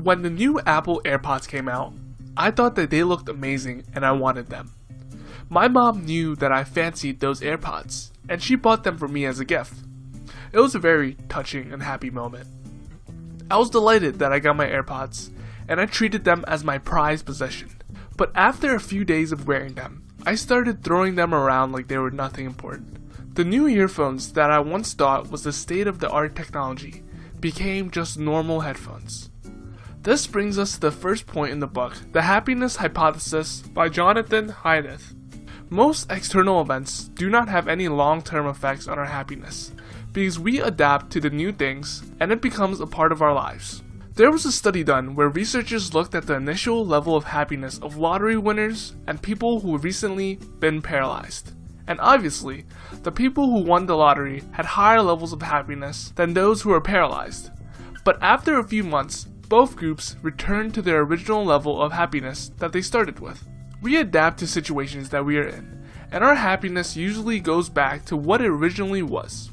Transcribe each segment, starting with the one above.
When the new Apple AirPods came out, I thought that they looked amazing and I wanted them. My mom knew that I fancied those AirPods, and she bought them for me as a gift. It was a very touching and happy moment. I was delighted that I got my AirPods, and I treated them as my prized possession. But after a few days of wearing them, I started throwing them around like they were nothing important. The new earphones that I once thought was the state-of-the-art technology became just normal headphones. This brings us to the first point in the book, The Happiness Hypothesis by Jonathan Haidt. Most external events do not have any long-term effects on our happiness, because we adapt to the new things and it becomes a part of our lives. There was a study done where researchers looked at the initial level of happiness of lottery winners and people who had recently been paralyzed. And obviously, the people who won the lottery had higher levels of happiness than those who were paralyzed. But after a few months, both groups returned to their original level of happiness that they started with. We adapt to situations that we are in, and our happiness usually goes back to what it originally was.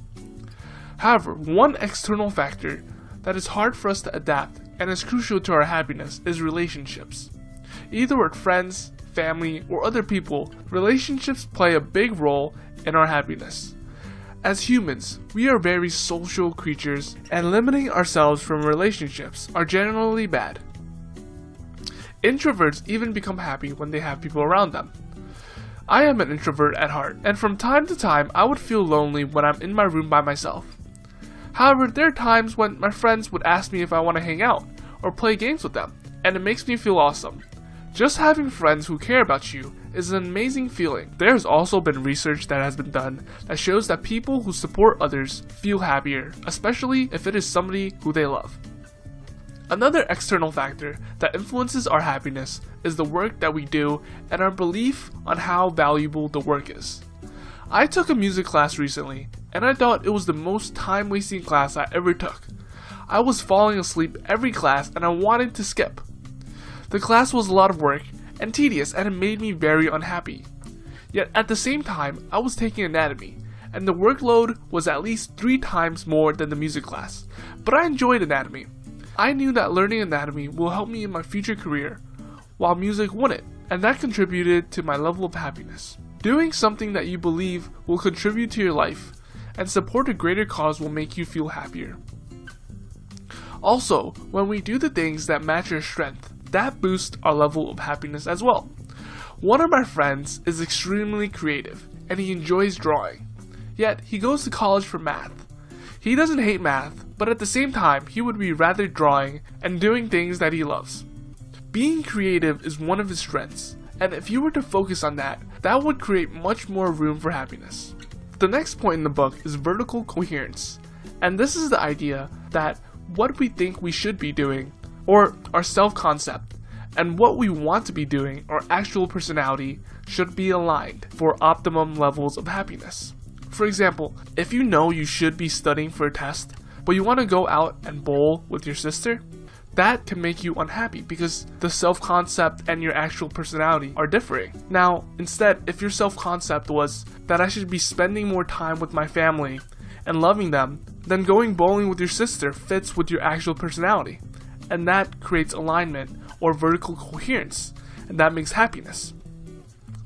However, one external factor that is hard for us to adapt and is crucial to our happiness is relationships. Either with friends, family, or other people, relationships play a big role in our happiness. As humans, we are very social creatures, and limiting ourselves from relationships are generally bad. Introverts even become happy when they have people around them. I am an introvert at heart, and from time to time I would feel lonely when I'm in my room by myself. However, there are times when my friends would ask me if I want to hang out or play games with them, and it makes me feel awesome. Just having friends who care about you is an amazing feeling. There has also been research that has been done that shows that people who support others feel happier, especially if it is somebody who they love. Another external factor that influences our happiness is the work that we do and our belief on how valuable the work is. I took a music class recently, and I thought it was the most time-wasting class I ever took. I was falling asleep every class and I wanted to skip. The class was a lot of work and tedious, and it made me very unhappy. Yet at the same time, I was taking anatomy, and the workload was at least 3 times more than the music class, but I enjoyed anatomy. I knew that learning anatomy will help me in my future career, while music wouldn't, and that contributed to my level of happiness. Doing something that you believe will contribute to your life and support a greater cause will make you feel happier. Also, when we do the things that match our strength, that boosts our level of happiness as well. One of my friends is extremely creative, and he enjoys drawing. Yet, he goes to college for math. He doesn't hate math, but at the same time, he would be rather drawing and doing things that he loves. Being creative is one of his strengths, and if you were to focus on that, that would create much more room for happiness. The next point in the book is vertical coherence, and this is the idea that what we think we should be doing, or our self-concept, and what we want to be doing, our actual personality, should be aligned for optimum levels of happiness. For example, if you know you should be studying for a test, but you want to go out and bowl with your sister, that can make you unhappy because the self-concept and your actual personality are differing. Now, instead, if your self-concept was that I should be spending more time with my family and loving them, then going bowling with your sister fits with your actual personality. And that creates alignment or vertical coherence, and that makes happiness.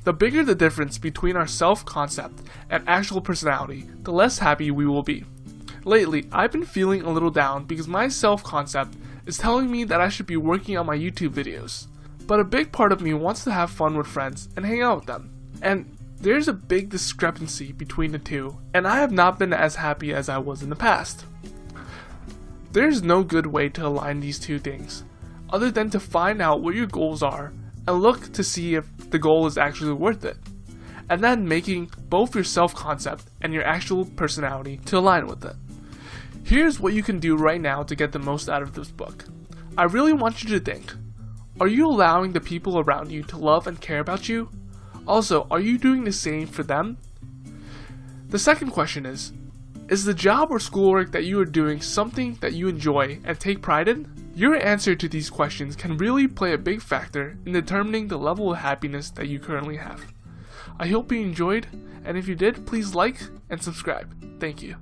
The bigger the difference between our self-concept and actual personality, the less happy we will be. Lately, I've been feeling a little down because my self-concept is telling me that I should be working on my YouTube videos. But a big part of me wants to have fun with friends and hang out with them. And there's a big discrepancy between the two, and I have not been as happy as I was in the past. There's no good way to align these two things, other than to find out what your goals are and look to see if the goal is actually worth it, and then making both your self-concept and your actual personality to align with it. Here's what you can do right now to get the most out of this book. I really want you to think, are you allowing the people around you to love and care about you? Also, are you doing the same for them? The second question is the job or schoolwork that you are doing something that you enjoy and take pride in? Your answer to these questions can really play a big factor in determining the level of happiness that you currently have. I hope you enjoyed, and if you did, please like and subscribe. Thank you.